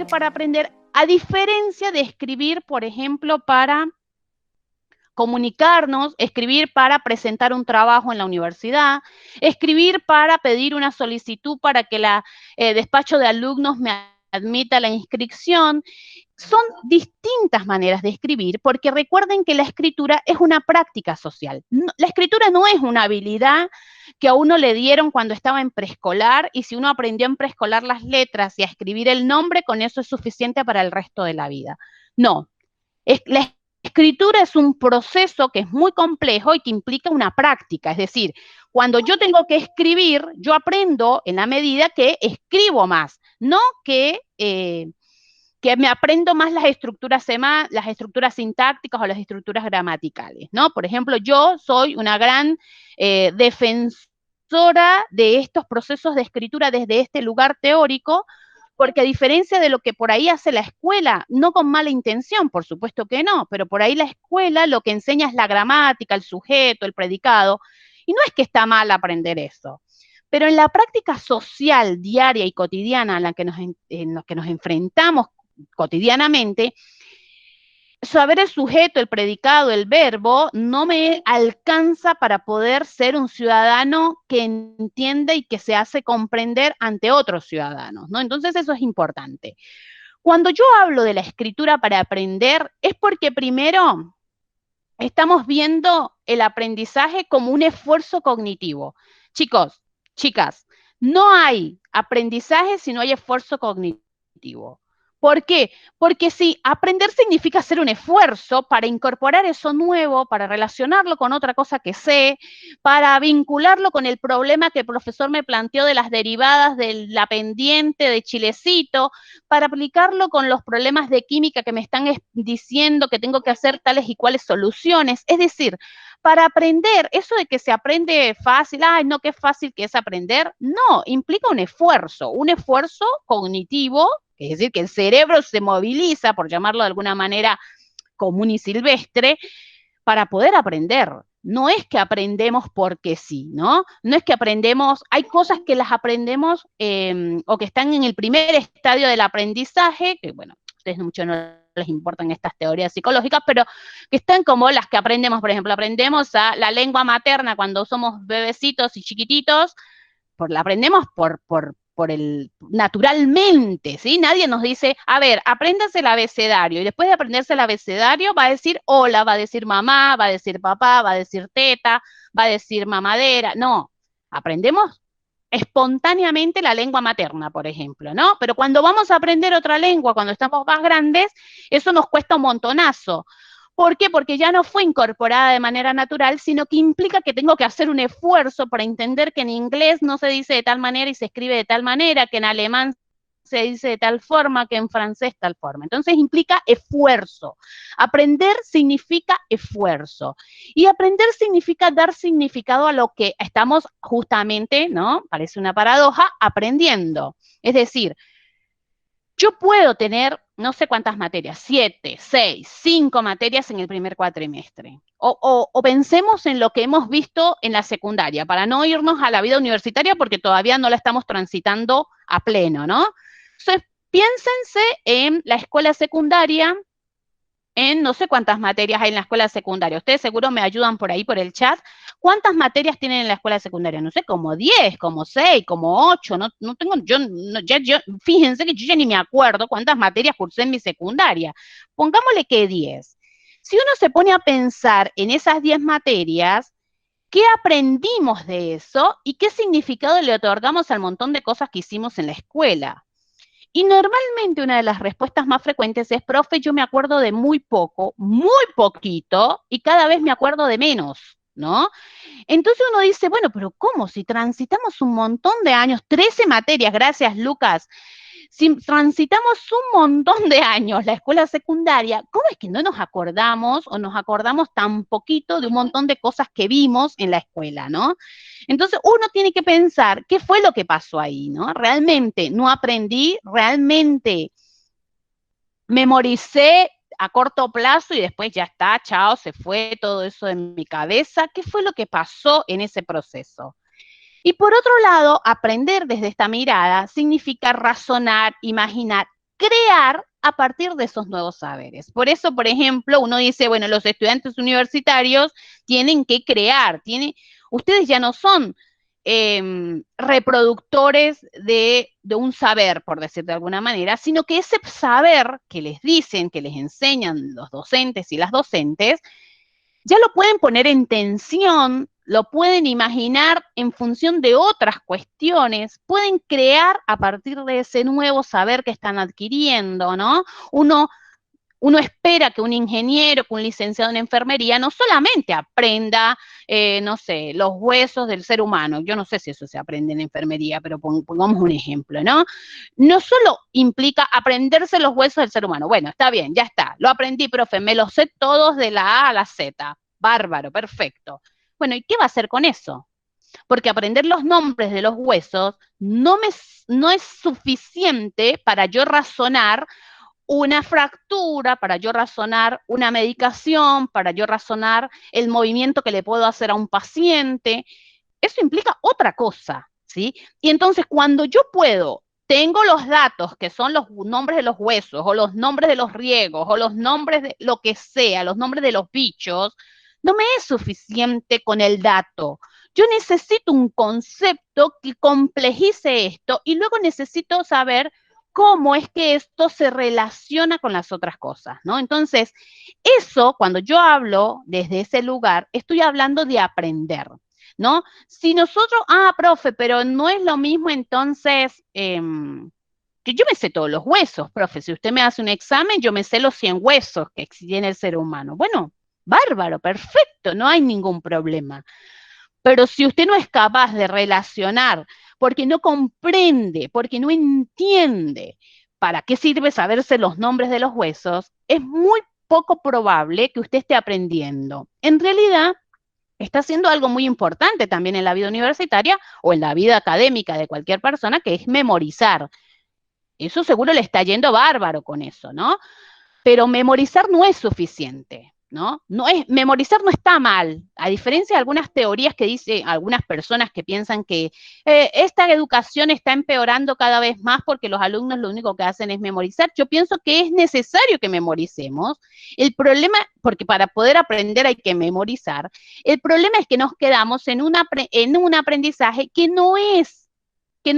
para aprender, a diferencia de escribir, por ejemplo, para comunicarnos, escribir para presentar un trabajo en la universidad, escribir para pedir una solicitud para que la despacho de alumnos me admita la inscripción. Son distintas maneras de escribir, porque recuerden que la escritura es una práctica social. La escritura no es una habilidad que a uno le dieron cuando estaba en preescolar, y si uno aprendió en preescolar las letras y a escribir el nombre, con eso es suficiente para el resto de la vida. No, la escritura es un proceso que es muy complejo y que implica una práctica, es decir, cuando yo tengo que escribir, yo aprendo en la medida que escribo más, no que me aprendo más las estructuras sintácticas o las estructuras gramaticales, ¿no? Por ejemplo, yo soy una gran defensora de estos procesos de escritura desde este lugar teórico, porque a diferencia de lo que por ahí hace la escuela, no con mala intención, por supuesto que no, pero por ahí la escuela lo que enseña es la gramática, el sujeto, el predicado, y no es que está mal aprender eso. Pero en la práctica social, diaria y cotidiana en la que nos enfrentamos cotidianamente, saber el sujeto, el predicado, el verbo, no me alcanza para poder ser un ciudadano que entiende y que se hace comprender ante otros ciudadanos, ¿no? Entonces eso es importante. Cuando yo hablo de la escritura para aprender, es porque primero estamos viendo el aprendizaje como un esfuerzo cognitivo. Chicos, chicas, no hay aprendizaje si no hay esfuerzo cognitivo. ¿Por qué? Porque si aprender significa hacer un esfuerzo para incorporar eso nuevo, para relacionarlo con otra cosa que sé, para vincularlo con el problema que el profesor me planteó de las derivadas de la pendiente de Chilecito, para aplicarlo con los problemas de química que me están diciendo que tengo que hacer tales y cuales soluciones. Es decir, para aprender, eso de que se aprende fácil, ay, no, qué fácil que es aprender, no, implica un esfuerzo cognitivo, es decir, que el cerebro se moviliza, por llamarlo de alguna manera común y silvestre, para poder aprender. No es que aprendemos porque sí, ¿no? No es que aprendemos, hay cosas que las aprendemos o que están en el primer estadio del aprendizaje, que bueno, ustedes mucho no les importan estas teorías psicológicas, pero que están como las que aprendemos, por ejemplo, aprendemos a la lengua materna cuando somos bebecitos y chiquititos, la aprendemos por el naturalmente, ¿sí? Nadie nos dice, a ver, apréndase el abecedario, y después de aprenderse el abecedario va a decir hola, va a decir mamá, va a decir papá, va a decir teta, va a decir mamadera. No, aprendemos espontáneamente la lengua materna, por ejemplo, ¿no? Pero cuando vamos a aprender otra lengua, cuando estamos más grandes, eso nos cuesta un montonazo. ¿Por qué? Porque ya no fue incorporada de manera natural, sino que implica que tengo que hacer un esfuerzo para entender que en inglés no se dice de tal manera y se escribe de tal manera, que en alemán se dice de tal forma, que en francés tal forma. Entonces implica esfuerzo. Aprender significa esfuerzo. Y aprender significa dar significado a lo que estamos justamente, ¿no? Parece una paradoja, aprendiendo. Es decir, yo puedo tener no sé cuántas materias, 7, 6, 5 materias en el primer cuatrimestre. O pensemos en lo que hemos visto en la secundaria, para no irnos a la vida universitaria porque todavía no la estamos transitando a pleno, ¿no? Entonces, piénsense en la escuela secundaria, en no sé cuántas materias hay en la escuela secundaria. Ustedes seguro me ayudan por ahí, por el chat. ¿Cuántas materias tienen en la escuela secundaria? No sé, como 10, como 6, como 8. No tengo, fíjense que yo ya ni me acuerdo cuántas materias cursé en mi secundaria. Pongámosle que 10. Si uno se pone a pensar en esas 10 materias, ¿qué aprendimos de eso y qué significado le otorgamos al montón de cosas que hicimos en la escuela? Y normalmente una de las respuestas más frecuentes es, profe, yo me acuerdo de muy poco, muy poquito, y cada vez me acuerdo de menos, ¿no? Entonces uno dice, bueno, pero ¿cómo? Si transitamos un montón de años, 13 materias, gracias Lucas, si transitamos un montón de años la escuela secundaria, ¿cómo es que no nos acordamos o nos acordamos tan poquito de un montón de cosas que vimos en la escuela, ¿no? Entonces uno tiene que pensar qué fue lo que pasó ahí, ¿no? Realmente no aprendí, realmente memoricé a corto plazo y después ya está, chao, se fue todo eso de mi cabeza. ¿Qué fue lo que pasó en ese proceso? Y por otro lado, aprender desde esta mirada significa razonar, imaginar crear a partir de esos nuevos saberes. Por eso, por ejemplo, uno dice, bueno, los estudiantes universitarios tienen que crear, ustedes ya no son reproductores de un saber, por decir de alguna manera, sino que ese saber que les dicen, que les enseñan los docentes y las docentes, ya lo pueden poner en tensión, lo pueden imaginar en función de otras cuestiones, pueden crear a partir de ese nuevo saber que están adquiriendo, ¿no? Uno espera que un ingeniero, que un licenciado en enfermería no solamente aprenda, no sé, los huesos del ser humano, yo no sé si eso se aprende en enfermería, pero pongamos un ejemplo, ¿no? No solo implica aprenderse los huesos del ser humano, bueno, está bien, ya está, lo aprendí, profe, me los sé todos de la A a la Z, bárbaro, perfecto. Bueno, ¿y qué va a hacer con eso? Porque aprender los nombres de los huesos no es suficiente para yo razonar una fractura, para yo razonar una medicación, para yo razonar el movimiento que le puedo hacer a un paciente. Eso implica otra cosa, ¿sí? Y entonces cuando yo tengo los datos que son los nombres de los huesos, o los nombres de los riegos, o los nombres de lo que sea, los nombres de los bichos, no me es suficiente con el dato. Yo necesito un concepto que complejice esto y luego necesito saber cómo es que esto se relaciona con las otras cosas, ¿no? Entonces, eso, cuando yo hablo desde ese lugar, estoy hablando de aprender, ¿no? Si nosotros, profe, pero no es lo mismo entonces, que yo me sé todos los huesos, profe, si usted me hace un examen, yo me sé los 100 huesos que tiene el ser humano. Bueno, bárbaro, perfecto, no hay ningún problema. Pero si usted no es capaz de relacionar, porque no comprende, porque no entiende para qué sirve saberse los nombres de los huesos, es muy poco probable que usted esté aprendiendo. En realidad, está haciendo algo muy importante también en la vida universitaria o en la vida académica de cualquier persona, que es memorizar. Eso seguro le está yendo bárbaro con eso, ¿no? Pero memorizar no es suficiente, ¿no? Memorizar no está mal, a diferencia de algunas teorías que dicen algunas personas que piensan que esta educación está empeorando cada vez más porque los alumnos lo único que hacen es memorizar. Yo pienso que es necesario que memoricemos. El problema, porque para poder aprender hay que memorizar, el problema es que nos quedamos en un aprendizaje que no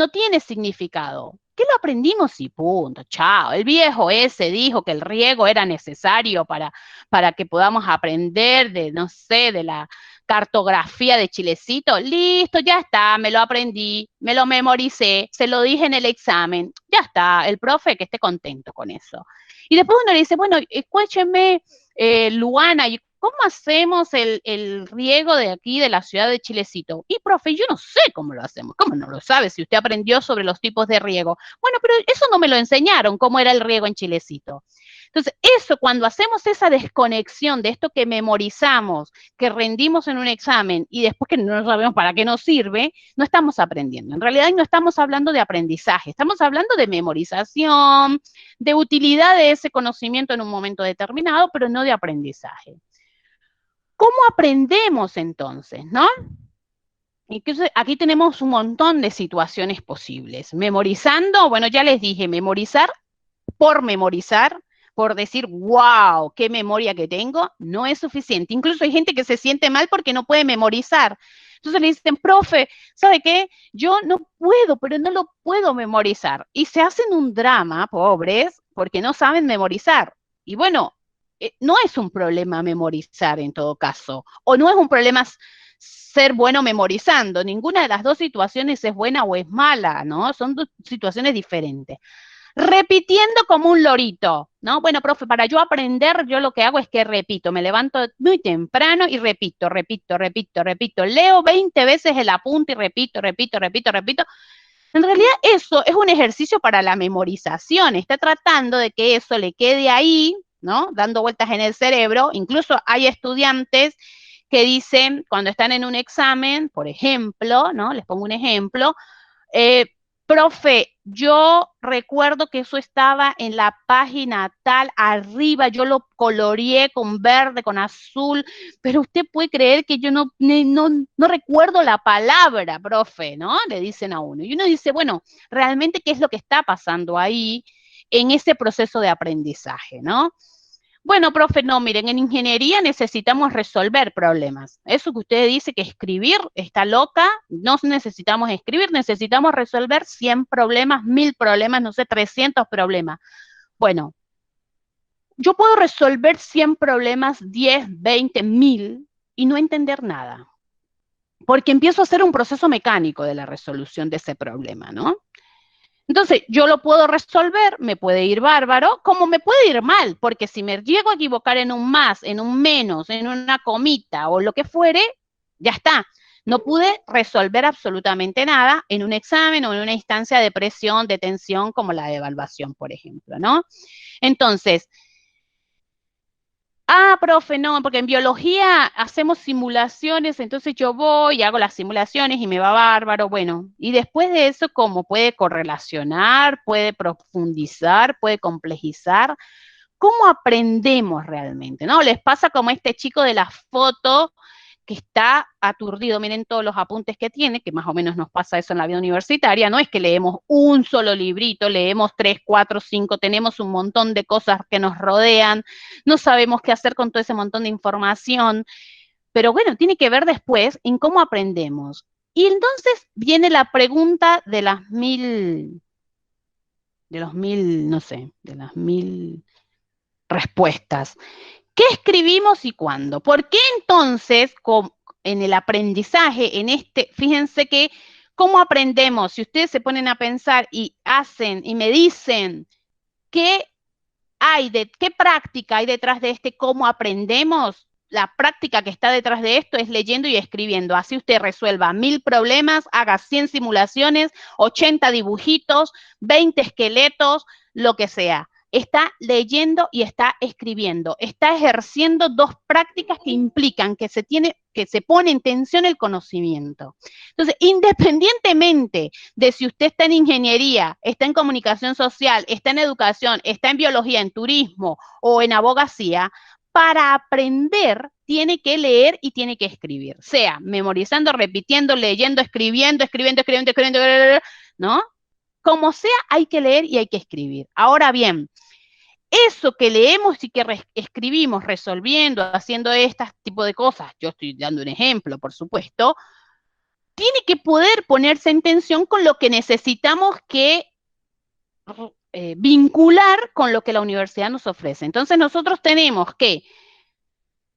tiene significado. ¿Qué lo aprendimos? Y punto, chao. El viejo ese dijo que el riego era necesario para que podamos aprender de, no sé, de la cartografía de Chilecito. Listo, ya está, me lo aprendí, me lo memoricé, se lo dije en el examen, ya está, el profe que esté contento con eso. Y después uno le dice, bueno, escúcheme, Luana, ¿y cómo hacemos el riego de aquí, de la ciudad de Chilecito? Y profe, yo no sé cómo lo hacemos. ¿Cómo no lo sabe si usted aprendió sobre los tipos de riego? Bueno, pero eso no me lo enseñaron, cómo era el riego en Chilecito. Entonces, eso, cuando hacemos esa desconexión de esto que memorizamos, que rendimos en un examen y después que no sabemos para qué nos sirve, no estamos aprendiendo. En realidad no estamos hablando de aprendizaje, estamos hablando de memorización, de utilidad de ese conocimiento en un momento determinado, pero no de aprendizaje. ¿Cómo aprendemos entonces, no? Entonces, aquí tenemos un montón de situaciones posibles. Memorizando, bueno, ya les dije, memorizar, por decir, wow, qué memoria que tengo, no es suficiente. Incluso hay gente que se siente mal porque no puede memorizar. Entonces le dicen, profe, ¿sabe qué? Yo no puedo, pero no lo puedo memorizar. Y se hacen un drama, pobres, porque no saben memorizar. Y bueno, no es un problema memorizar en todo caso, o no es un problema ser bueno memorizando. Ninguna de las dos situaciones es buena o es mala, ¿no? Son dos situaciones diferentes. Repitiendo como un lorito, ¿no? Bueno, profe, para yo aprender, yo lo que hago es que repito, me levanto muy temprano y repito, repito, repito, repito. Leo 20 veces el apunte y repito, repito, repito, repito. En realidad eso es un ejercicio para la memorización, está tratando de que eso le quede ahí, ¿no? Dando vueltas en el cerebro. Incluso hay estudiantes que dicen, cuando están en un examen, por ejemplo, ¿no? Les pongo un ejemplo, eh, profe, yo recuerdo que eso estaba en la página tal, arriba, yo lo coloreé con verde, con azul, pero usted puede creer que yo no recuerdo la palabra, profe, ¿no? Le dicen a uno. Y uno dice, bueno, realmente, ¿qué es lo que está pasando ahí? en ese proceso de aprendizaje, ¿no? Bueno, profe, no, miren, en ingeniería necesitamos resolver problemas. Eso que usted dice que escribir está loca, no necesitamos escribir, necesitamos resolver 100 problemas, 1000 problemas, no sé, 300 problemas. Bueno, yo puedo resolver 100 problemas, 10, 20, 1000 y no entender nada, porque empiezo a hacer un proceso mecánico de la resolución de ese problema, ¿no? Entonces, yo lo puedo resolver, me puede ir bárbaro, como me puede ir mal, porque si me llego a equivocar en un más, en un menos, en una comita o lo que fuere, ya está. No pude resolver absolutamente nada en un examen o en una instancia de presión, de tensión, como la de evaluación, por ejemplo, ¿no? Entonces, profe, no, porque en biología hacemos simulaciones, entonces yo voy y hago las simulaciones y me va bárbaro. Bueno, y después de eso, ¿cómo puede correlacionar, puede profundizar, puede complejizar? ¿Cómo aprendemos realmente? ¿No? Les pasa como este chico de la foto que está aturdido, miren todos los apuntes que tiene, que más o menos nos pasa eso en la vida universitaria, no es que leemos un solo librito, leemos 3, 4, 5, tenemos un montón de cosas que nos rodean, no sabemos qué hacer con todo ese montón de información, pero bueno, tiene que ver después en cómo aprendemos. Y entonces viene la pregunta de las no sé, de las 1000 respuestas. ¿Qué escribimos y cuándo? ¿Por qué entonces en el aprendizaje, fíjense que cómo aprendemos? Si ustedes se ponen a pensar y hacen y me dicen qué qué práctica hay detrás de cómo aprendemos, la práctica que está detrás de esto es leyendo y escribiendo. Así usted resuelva 1000 problemas, haga 100 simulaciones, 80 dibujitos, 20 esqueletos, lo que sea. Está leyendo y está escribiendo. Está ejerciendo dos prácticas que implican que se pone en tensión el conocimiento. Entonces, independientemente de si usted está en ingeniería, está en comunicación social, está en educación, está en biología, en turismo o en abogacía, para aprender tiene que leer y tiene que escribir, sea memorizando, repitiendo, leyendo, escribiendo, ¿no? Como sea, hay que leer y hay que escribir. Ahora bien, eso que leemos y que escribimos resolviendo, haciendo este tipo de cosas, yo estoy dando un ejemplo, por supuesto, tiene que poder ponerse en tensión con lo que necesitamos que vincular con lo que la universidad nos ofrece. Entonces nosotros tenemos que,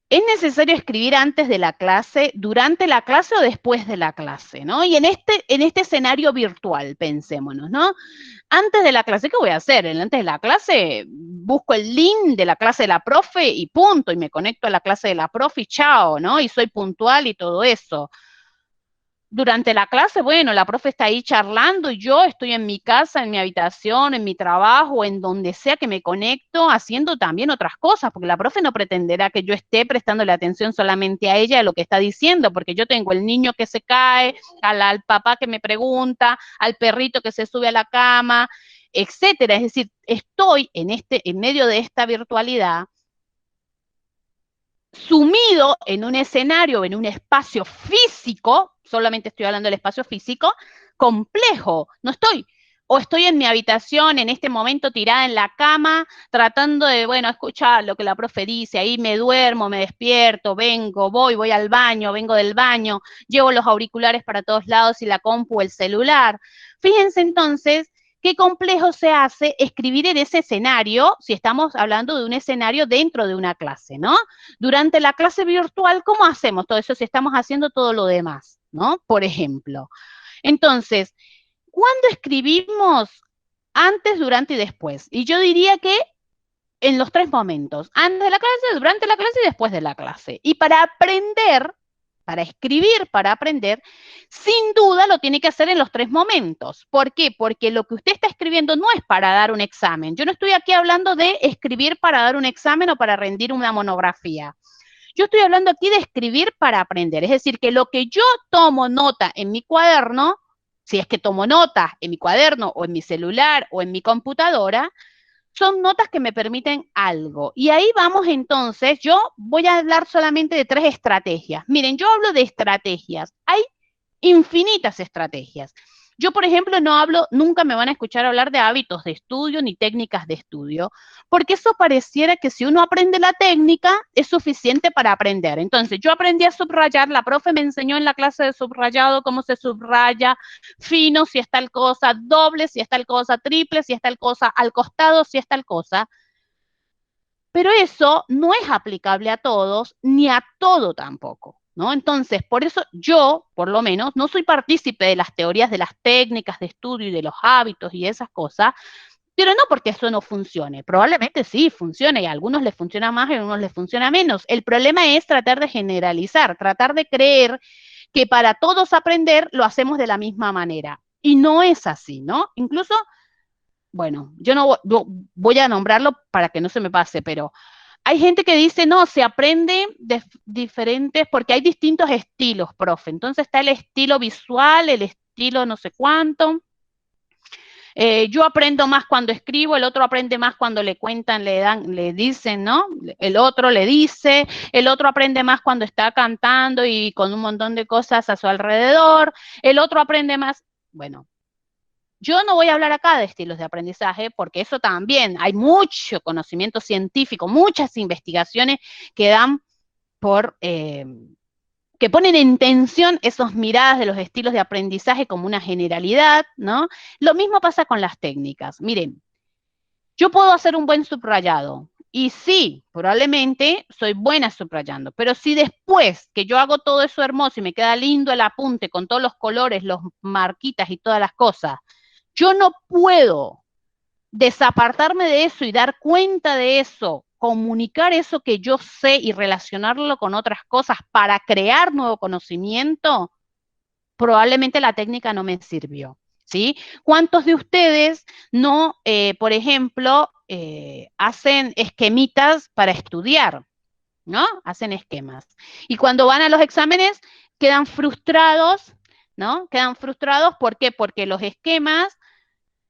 ¿es necesario escribir antes de la clase, durante la clase o después de la clase? ¿No? Y en este escenario virtual, pensémonos, ¿no? Antes de la clase, ¿qué voy a hacer? Antes de la clase, busco el link de la clase de la profe y punto, y me conecto a la clase de la profe y chao, ¿no? Y soy puntual y todo eso. Durante la clase, bueno, la profe está ahí charlando y yo estoy en mi casa, en mi habitación, en mi trabajo, en donde sea que me conecto, haciendo también otras cosas, porque la profe no pretenderá que yo esté prestándole atención solamente a ella de lo que está diciendo, porque yo tengo el niño que se cae, al papá que me pregunta, al perrito que se sube a la cama, etcétera. Es decir, estoy en medio de esta virtualidad sumido en un escenario, en un espacio físico, solamente estoy hablando del espacio físico, complejo. No estoy, o estoy en mi habitación en este momento tirada en la cama, tratando de, bueno, escuchar lo que la profe dice, ahí me duermo, me despierto, vengo, voy al baño, vengo del baño, llevo los auriculares para todos lados y la compu, el celular. Fíjense entonces qué complejo se hace escribir en ese escenario, si estamos hablando de un escenario dentro de una clase, ¿no? Durante la clase virtual, ¿cómo hacemos todo eso si estamos haciendo todo lo demás, ¿no? Por ejemplo. Entonces, ¿cuándo escribimos? Antes, durante y después. Y yo diría que en los 3 momentos. Antes de la clase, durante la clase y después de la clase. Y para aprender, para escribir, para aprender, sin duda lo tiene que hacer en los 3 momentos. ¿Por qué? Porque lo que usted está escribiendo no es para dar un examen. Yo no estoy aquí hablando de escribir para dar un examen o para rendir una monografía. Yo estoy hablando aquí de escribir para aprender. Es decir, que lo que yo tomo nota en mi cuaderno, si es que tomo notas en mi cuaderno o en mi celular o en mi computadora, son notas que me permiten algo. Y ahí vamos entonces, yo voy a hablar solamente de 3 estrategias. Miren, yo hablo de estrategias. Hay infinitas estrategias. Yo, por ejemplo, no hablo, nunca me van a escuchar hablar de hábitos de estudio ni técnicas de estudio, porque eso pareciera que si uno aprende la técnica es suficiente para aprender. Entonces, yo aprendí a subrayar, la profe me enseñó en la clase de subrayado cómo se subraya, fino si es tal cosa, doble si es tal cosa, triple si es tal cosa, al costado si es tal cosa. Pero eso no es aplicable a todos, ni a todo tampoco, ¿no? Entonces, por eso yo, por lo menos, no soy partícipe de las teorías de las técnicas de estudio y de los hábitos y esas cosas, pero no porque eso no funcione. Probablemente sí funcione y a algunos les funciona más y a algunos les funciona menos. El problema es tratar de generalizar, tratar de creer que para todos aprender lo hacemos de la misma manera. Y no es así, ¿no? Incluso, bueno, yo no voy a nombrarlo para que no se me pase, pero hay gente que dice, no, se aprende de diferentes, porque hay distintos estilos, profe. Entonces está el estilo visual, el estilo no sé cuánto. Yo aprendo más cuando escribo, el otro aprende más cuando le cuentan, le dan, le dicen, ¿no? El otro le dice, el otro aprende más cuando está cantando y con un montón de cosas a su alrededor, el otro aprende más, bueno, yo no voy a hablar acá de estilos de aprendizaje porque eso también, hay mucho conocimiento científico, muchas investigaciones que dan por, que ponen en tensión esas miradas de los estilos de aprendizaje como una generalidad, ¿no? Lo mismo pasa con las técnicas. Miren, yo puedo hacer un buen subrayado. Y sí, probablemente soy buena subrayando, pero si después que yo hago todo eso hermoso y me queda lindo el apunte con todos los colores, los marquitas y todas las cosas, yo no puedo desapartarme de eso y dar cuenta de eso, comunicar eso que yo sé y relacionarlo con otras cosas para crear nuevo conocimiento, probablemente la técnica no me sirvió. ¿Sí? ¿Cuántos de ustedes no, por ejemplo, hacen esquemitas para estudiar? ¿No? Hacen esquemas. Y cuando van a los exámenes quedan frustrados, ¿no? Quedan frustrados, ¿por qué? Porque los esquemas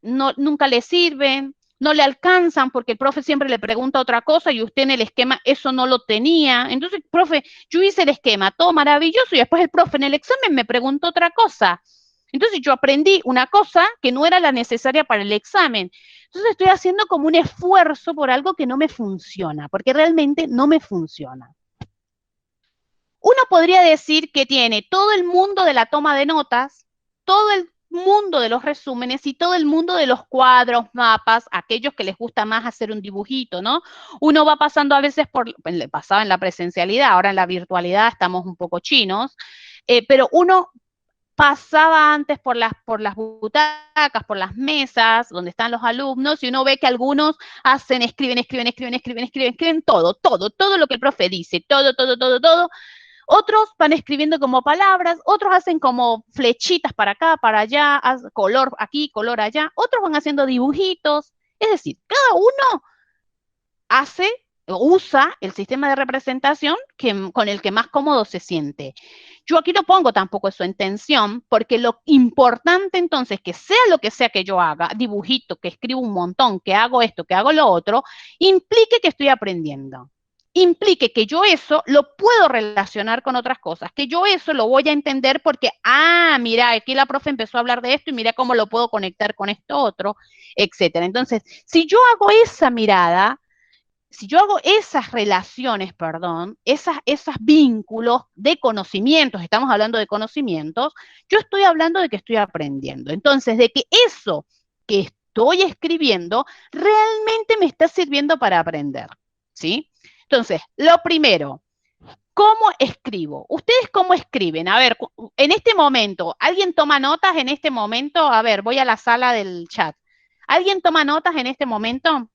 no, nunca le sirven, no le alcanzan porque el profe siempre le pregunta otra cosa y usted en el esquema eso no lo tenía. Entonces, profe, yo hice el esquema, todo maravilloso, y después el profe en el examen me preguntó otra cosa. Entonces yo aprendí una cosa que no era la necesaria para el examen. Entonces estoy haciendo como un esfuerzo por algo que no me funciona, porque realmente no me funciona. Uno podría decir que tiene todo el mundo de la toma de notas, todo el mundo de los resúmenes y todo el mundo de los cuadros, mapas, aquellos que les gusta más hacer un dibujito, ¿no? Uno va pasando a veces por, le pasaba en la presencialidad, ahora en la virtualidad estamos un poco chinos, pero uno pasaba antes por las butacas, por las mesas donde están los alumnos y uno ve que algunos hacen, escriben todo lo que el profe dice, todo. Otros van escribiendo como palabras, otros hacen como flechitas para acá, para allá, color aquí, color allá, otros van haciendo dibujitos. Es decir, cada uno hace o usa el sistema de representación con el que más cómodo se siente. Yo aquí no pongo tampoco eso en tensión, porque lo importante entonces, que sea lo que sea que yo haga, dibujito, que escribo un montón, que hago esto, que hago lo otro, implique que estoy aprendiendo. Implique que yo eso lo puedo relacionar con otras cosas, que yo eso lo voy a entender porque, mira, aquí la profe empezó a hablar de esto y mira cómo lo puedo conectar con esto otro, etcétera. Entonces, si yo hago esa mirada, si yo hago esas relaciones, perdón, esos vínculos de conocimientos, estamos hablando de conocimientos, yo estoy hablando de que estoy aprendiendo. Entonces, de que eso que estoy escribiendo realmente me está sirviendo para aprender, ¿sí? Entonces, lo primero, ¿cómo escribo? ¿Ustedes cómo escriben? A ver, en este momento, ¿alguien toma notas en este momento? A ver, voy a la sala del chat. ¿Alguien toma notas en este momento?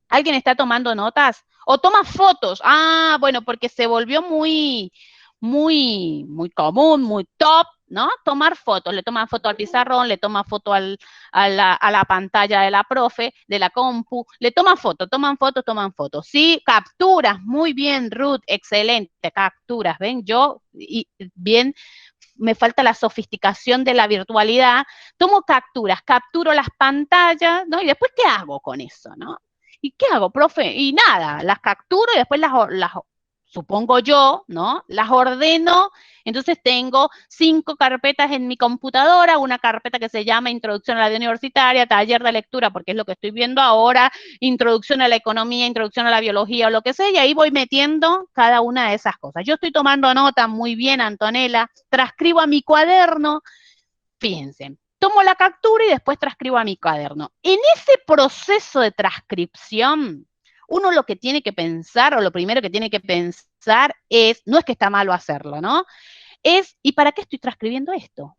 ¿Alguien está tomando notas? ¿O toma fotos? Bueno, porque se volvió muy común, muy top, ¿no? Tomar fotos. Le toman foto al pizarrón, le toman foto a la pantalla de la profe, de la compu, le toman fotos, toman fotos. Sí, capturas, muy bien, Ruth, excelente, capturas, ¿ven? Bien, me falta la sofisticación de la virtualidad, tomo capturas, capturo las pantallas, ¿no? Y después, ¿qué hago con eso, no? ¿Y qué hago, profe? Y nada, las capturo y después las supongo yo, ¿no? Las ordeno, entonces tengo 5 carpetas en mi computadora, una carpeta que se llama Introducción a la vida universitaria, taller de lectura, porque es lo que estoy viendo ahora, introducción a la economía, introducción a la biología o lo que sea, y ahí voy metiendo cada una de esas cosas. Yo estoy tomando nota, muy bien, Antonella, transcribo a mi cuaderno, fíjense, tomo la captura y después transcribo a mi cuaderno. En ese proceso de transcripción, uno lo que tiene que pensar, o lo primero que tiene que pensar es, no es que está malo hacerlo, ¿no? Es, ¿y para qué estoy transcribiendo esto?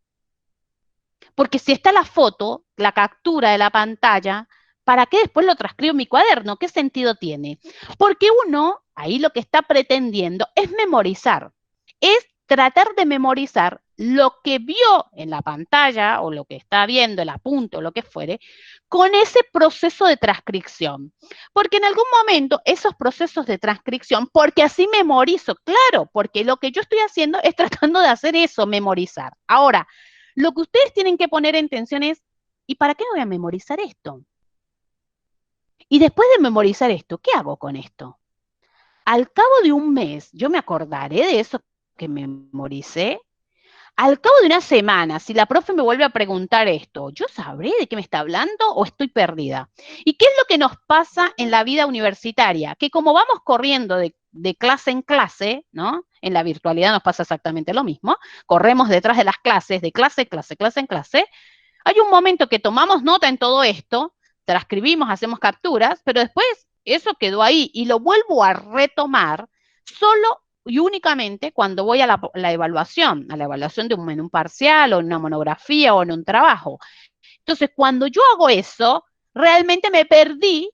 Porque si está la foto, la captura de la pantalla, ¿para qué después lo transcribo en mi cuaderno? ¿Qué sentido tiene? Porque uno, ahí lo que está pretendiendo es memorizar, es tratar de memorizar lo que vio en la pantalla o lo que está viendo, el apunte o lo que fuere, con ese proceso de transcripción. Porque en algún momento esos procesos de transcripción, porque así memorizo, claro, porque lo que yo estoy haciendo es tratando de hacer eso, memorizar. Ahora, lo que ustedes tienen que poner en tensión es, ¿y para qué voy a memorizar esto? Y después de memorizar esto, ¿qué hago con esto? Al cabo de un mes, yo me acordaré de eso que memoricé. Al cabo de una semana, si la profe me vuelve a preguntar esto, ¿yo sabré de qué me está hablando o estoy perdida? ¿Y qué es lo que nos pasa en la vida universitaria? Que como vamos corriendo de clase en clase, ¿no? En la virtualidad nos pasa exactamente lo mismo. Corremos detrás de las clases, de clase, clase, clase en clase. Hay un momento que tomamos nota en todo esto, transcribimos, hacemos capturas, pero después eso quedó ahí y lo vuelvo a retomar solo y únicamente cuando voy a la evaluación, de en un parcial o en una monografía o en un trabajo. Entonces, cuando yo hago eso, realmente me perdí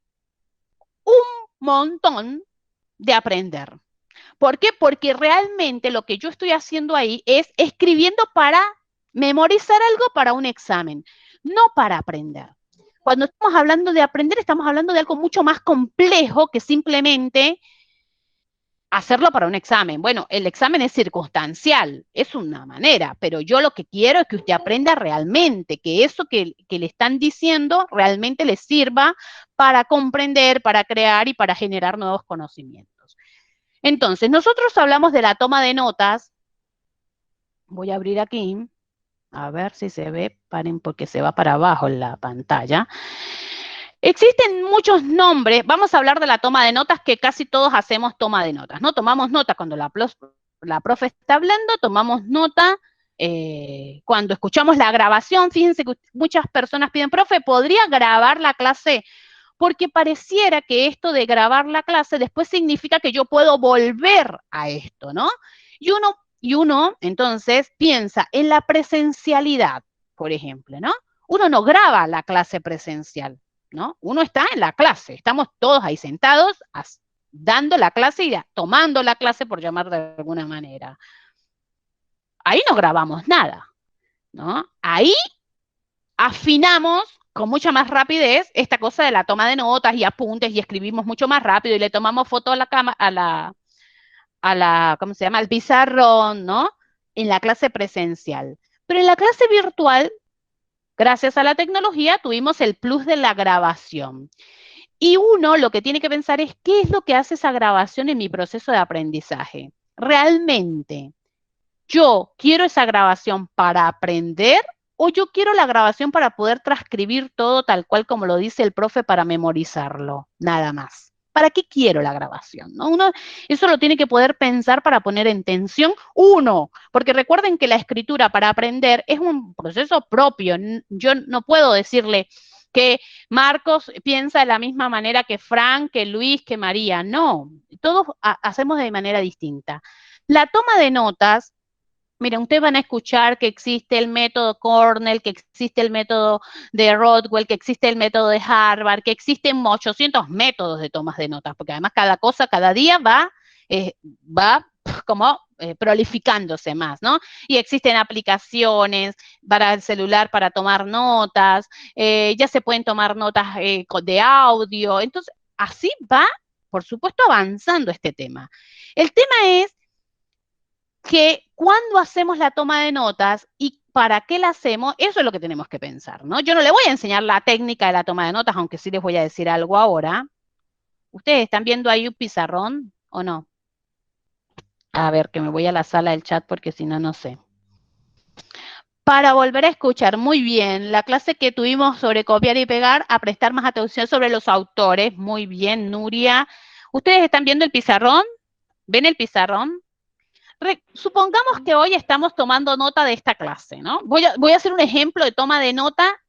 un montón de aprender. ¿Por qué? Porque realmente lo que yo estoy haciendo ahí es escribiendo para memorizar algo para un examen, no para aprender. Cuando estamos hablando de aprender, estamos hablando de algo mucho más complejo que simplemente hacerlo para un examen. Bueno, el examen es circunstancial, es una manera, pero yo lo que quiero es que usted aprenda realmente, que eso que le están diciendo realmente le sirva para comprender, para crear y para generar nuevos conocimientos. Entonces, nosotros hablamos de la toma de notas. Voy a abrir aquí, a ver si se ve, paren porque se va para abajo en la pantalla. Existen muchos nombres, vamos a hablar de la toma de notas, que casi todos hacemos toma de notas, ¿no? Tomamos nota cuando la profe está hablando, tomamos nota cuando escuchamos la grabación. Fíjense que muchas personas piden, profe, ¿podría grabar la clase? Porque pareciera que esto de grabar la clase después significa que yo puedo volver a esto, ¿no? Y uno entonces piensa en la presencialidad, por ejemplo, ¿no? Uno no graba la clase presencial, ¿no? Uno está en la clase, estamos todos ahí sentados dando la clase y tomando la clase, por llamar de alguna manera. Ahí no grabamos nada, ¿no? Ahí afinamos con mucha más rapidez esta cosa de la toma de notas y apuntes y escribimos mucho más rápido y le tomamos foto a la cama, ¿cómo se llama? Al pizarrón, ¿no? En la clase presencial. Pero en la clase virtual, gracias a la tecnología, tuvimos el plus de la grabación. Y uno lo que tiene que pensar es qué es lo que hace esa grabación en mi proceso de aprendizaje. ¿Realmente yo quiero esa grabación para aprender o yo quiero la grabación para poder transcribir todo tal cual como lo dice el profe para memorizarlo? Nada más. ¿Para qué quiero la grabación? ¿No? Uno eso lo tiene que poder pensar para poner en tensión uno, porque recuerden que la escritura para aprender es un proceso propio. Yo no puedo decirle que Marcos piensa de la misma manera que Frank, que Luis, que María. No, todos hacemos de manera distinta. La toma de notas. Mira, ustedes van a escuchar que existe el método Cornell, que existe el método de Rodwell, que existe el método de Harvard, que existen 800 métodos de tomas de notas, porque además cada cosa, cada día va como prolificándose más, ¿no? Y existen aplicaciones para el celular para tomar notas, ya se pueden tomar notas de audio, entonces así va, por supuesto, avanzando este tema. El tema es que cuando hacemos la toma de notas y para qué la hacemos, eso es lo que tenemos que pensar, ¿no? Yo no le voy a enseñar la técnica de la toma de notas, aunque sí les voy a decir algo ahora. ¿Ustedes están viendo ahí un pizarrón o no? A ver, que me voy a la sala del chat porque si no, no sé. Para volver a escuchar muy bien la clase que tuvimos sobre copiar y pegar, a prestar más atención sobre los autores. Muy bien, Nuria. ¿Ustedes están viendo el pizarrón? ¿Ven el pizarrón? Supongamos que hoy estamos tomando nota de esta clase, ¿no? Voy a hacer un ejemplo de toma de nota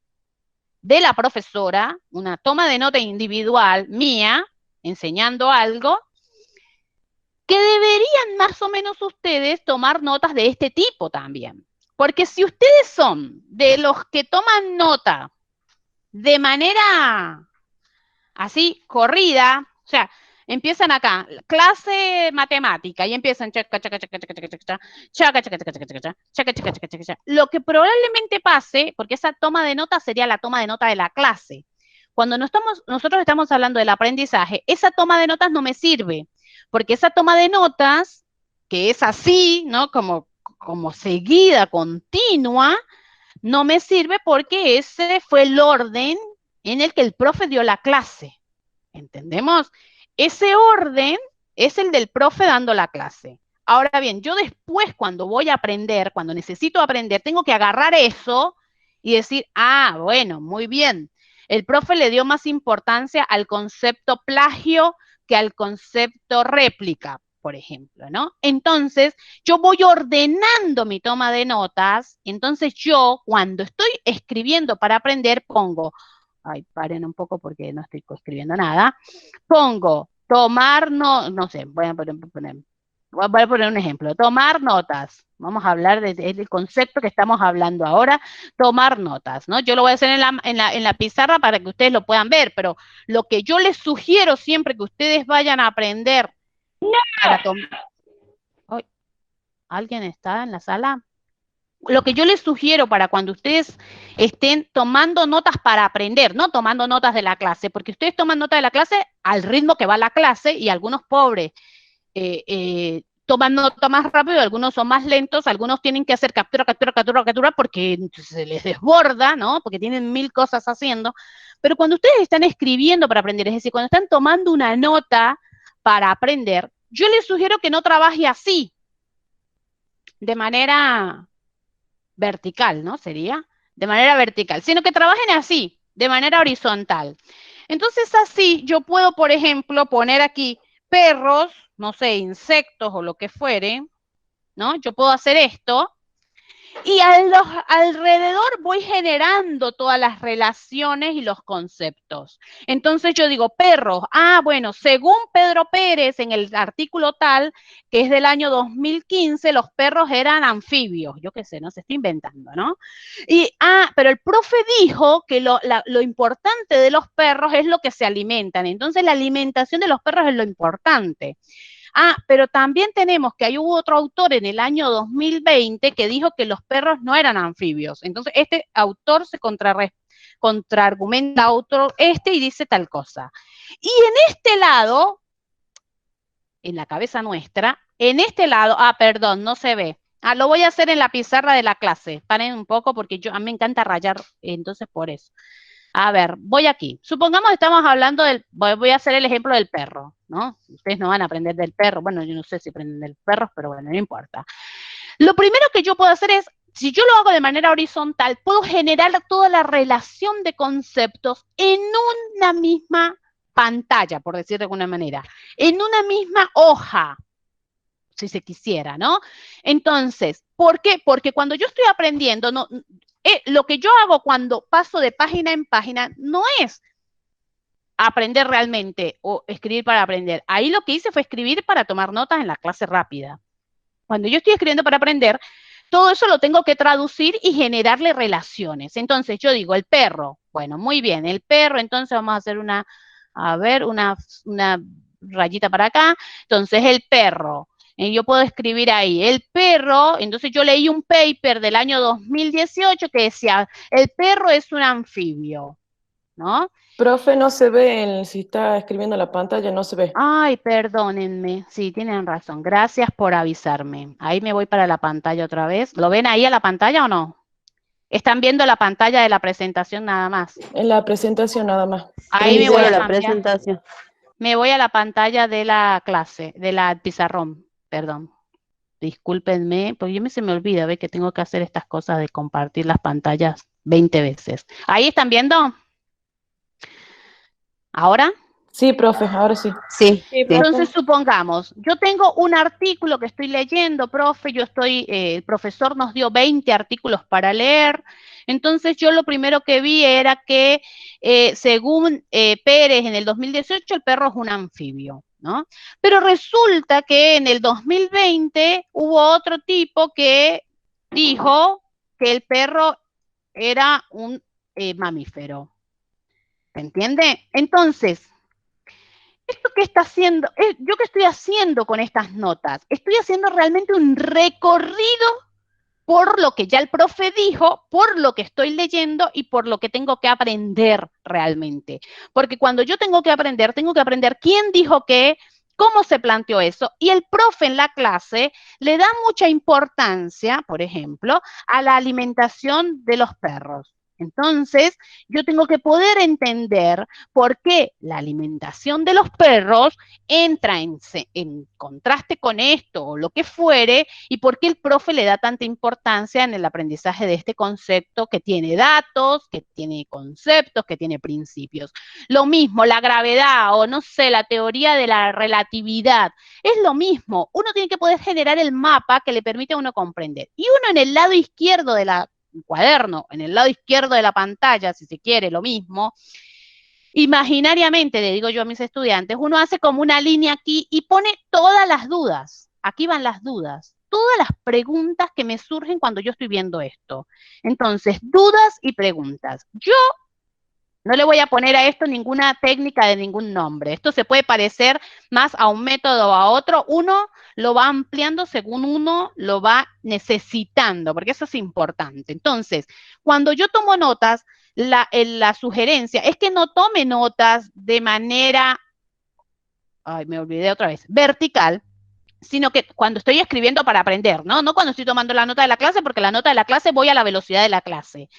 de la profesora, una toma de nota individual mía, enseñando algo, que deberían más o menos ustedes tomar notas de este tipo también. Porque si ustedes son de los que toman nota de manera así, corrida, o sea, empiezan acá, clase matemática, y empiezan chaca, chaca, chaca, chaca, chaca, chaca, chaca, chaca, chaca, chaca, chaca, chaca, chaca, chaca, chaca, chaca. Lo que probablemente pase, porque esa toma de nota sería la toma de nota de la clase. Cuando nosotros estamos hablando del aprendizaje, esa toma de notas no me sirve, porque esa toma de notas, que es así, ¿no? Como seguida, continua, no me sirve porque ese fue el orden en el que el profe dio la clase. ¿Entendemos? Ese orden es el del profe dando la clase. Ahora bien, yo después cuando voy a aprender, cuando necesito aprender, tengo que agarrar eso y decir, ah, bueno, muy bien. El profe le dio más importancia al concepto plagio que al concepto réplica, por ejemplo, ¿no? Entonces, yo voy ordenando mi toma de notas, entonces yo cuando estoy escribiendo para aprender pongo, ay, paren un poco porque no estoy escribiendo nada, pongo tomar, no sé, voy a poner un ejemplo, tomar notas. Vamos a hablar del concepto que estamos hablando ahora, tomar notas, ¿no? Yo lo voy a hacer en la pizarra para que ustedes lo puedan ver, pero lo que yo les sugiero siempre que ustedes vayan a aprender para tomar... ¿Alguien está en la sala? Lo que yo les sugiero para cuando ustedes estén tomando notas para aprender, no tomando notas de la clase, porque ustedes toman nota de la clase al ritmo que va la clase y algunos pobres toman nota más rápido, algunos son más lentos, algunos tienen que hacer captura, captura, captura, captura porque se les desborda, ¿no? Porque tienen 1000 cosas haciendo. Pero cuando ustedes están escribiendo para aprender, es decir, cuando están tomando una nota para aprender, yo les sugiero que no trabaje así, de manera vertical, ¿no? Sería de manera vertical, sino que trabajen así, de manera horizontal. Entonces así yo puedo, por ejemplo, poner aquí perros, no sé, insectos o lo que fuere, ¿no? Yo puedo hacer esto y alrededor voy generando todas las relaciones y los conceptos. Entonces yo digo, perros, bueno, según Pedro Pérez en el artículo tal, que es del año 2015, los perros eran anfibios. Yo qué sé, no se está inventando, ¿no? Pero el profe dijo que lo importante de los perros es lo que se alimentan. Entonces la alimentación de los perros es lo importante. Pero también tenemos que hubo otro autor en el año 2020 que dijo que los perros no eran anfibios. Entonces, este autor se contraargumenta a otro y dice tal cosa. Y en este lado, en la cabeza nuestra, en este lado, perdón, no se ve. Lo voy a hacer en la pizarra de la clase. Paren un poco porque a mí me encanta rayar, entonces por eso. A ver, voy aquí. Supongamos que estamos hablando voy a hacer el ejemplo del perro, ¿no? Ustedes no van a aprender del perro. Bueno, yo no sé si aprenden del perro, pero bueno, no importa. Lo primero que yo puedo hacer es, si yo lo hago de manera horizontal, puedo generar toda la relación de conceptos en una misma pantalla, por decir de alguna manera, en una misma hoja, si se quisiera, ¿no? Entonces, ¿por qué? Porque cuando yo estoy aprendiendo, lo que yo hago cuando paso de página en página no es aprender realmente o escribir para aprender. Ahí lo que hice fue escribir para tomar notas en la clase rápida. Cuando yo estoy escribiendo para aprender, todo eso lo tengo que traducir y generarle relaciones. Entonces yo digo, el perro, bueno, muy bien, el perro, entonces vamos a hacer una rayita para acá. Entonces el perro, yo puedo escribir ahí, el perro, entonces yo leí un paper del año 2018 que decía, el perro es un anfibio, ¿no? Profe, no se ve, si está escribiendo en la pantalla, no se ve. Ay, perdónenme, sí, tienen razón, gracias por avisarme. Ahí me voy para la pantalla otra vez. ¿Lo ven ahí a la pantalla o no? Están viendo la pantalla de la presentación nada más. En la presentación nada más. Ahí me voy a la cambiar. presentación. Me voy a la pantalla de la clase, de la pizarrón, perdón. discúlpenme, porque se me olvida, ve que tengo que hacer estas cosas de compartir las pantallas 20 veces. ¿Ahí están viendo? ¿Ahora? Sí, profe, ahora sí. Sí. Sí, Entonces, profe. supongamos, yo tengo un artículo que estoy leyendo, profe, el profesor nos dio 20 artículos para leer, entonces yo lo primero que vi era que según Pérez en el 2018 el perro es un anfibio, ¿no? Pero resulta que en el 2020 hubo otro tipo que dijo que el perro era un mamífero, ¿entiende? Entonces, ¿esto qué está haciendo? ¿Yo qué estoy haciendo con estas notas? Estoy haciendo realmente un recorrido por lo que ya el profe dijo, por lo que estoy leyendo y por lo que tengo que aprender realmente. Porque cuando yo tengo que aprender quién dijo qué, cómo se planteó eso, y el profe en la clase le da mucha importancia, por ejemplo, a la alimentación de los perros. Entonces, yo tengo que poder entender por qué la alimentación de los perros entra en contraste con esto o lo que fuere, y por qué el profe le da tanta importancia en el aprendizaje de este concepto que tiene datos, que tiene conceptos, que tiene principios. Lo mismo, la gravedad o no sé, la teoría de la relatividad, es lo mismo. Uno tiene que poder generar el mapa que le permite a uno comprender. Y uno en el lado izquierdo del cuaderno, en el lado izquierdo de la pantalla, si se quiere, lo mismo, imaginariamente, le digo yo a mis estudiantes, uno hace como una línea aquí y pone todas las dudas. Aquí van las dudas. Todas las preguntas que me surgen cuando yo estoy viendo esto. Entonces, dudas y preguntas. Yo no le voy a poner a esto ninguna técnica de ningún nombre. Esto se puede parecer más a un método o a otro. Uno lo va ampliando según uno lo va necesitando, porque eso es importante. Entonces, cuando yo tomo notas, la sugerencia es que no tome notas de manera, ay, me olvidé otra vez, vertical, sino que cuando estoy escribiendo para aprender, ¿no? No cuando estoy tomando la nota de la clase, porque la nota de la clase voy a la velocidad de la clase.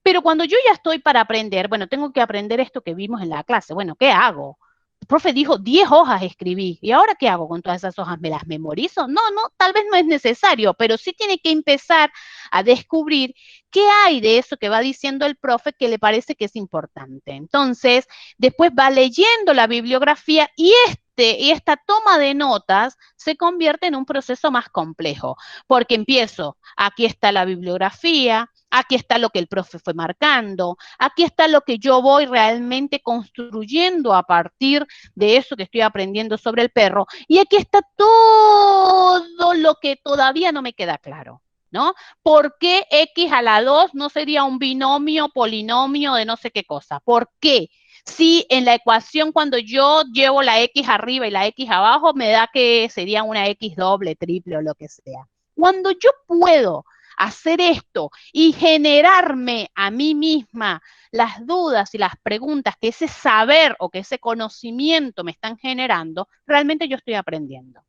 Pero cuando yo ya estoy para aprender, bueno, tengo que aprender esto que vimos en la clase. Bueno, ¿qué hago? El profe dijo 10 hojas escribí. ¿Y ahora qué hago con todas esas hojas? ¿Me las memorizo? No, no, tal vez no es necesario, pero sí tiene que empezar a descubrir qué hay de eso que va diciendo el profe que le parece que es importante. Entonces, después va leyendo la bibliografía y esta toma de notas se convierte en un proceso más complejo, porque empiezo, aquí está la bibliografía, aquí está lo que el profe fue marcando, aquí está lo que yo voy realmente construyendo a partir de eso que estoy aprendiendo sobre el perro, y aquí está todo lo que todavía no me queda claro, ¿no? ¿Por qué X a la 2 no sería un binomio, polinomio de no sé qué cosa? ¿Por qué? Si en la ecuación cuando yo llevo la X arriba y la X abajo me da que sería una X doble, triple o lo que sea. Cuando yo puedo hacer esto y generarme a mí misma las dudas y las preguntas que ese saber o que ese conocimiento me están generando, realmente yo estoy aprendiendo.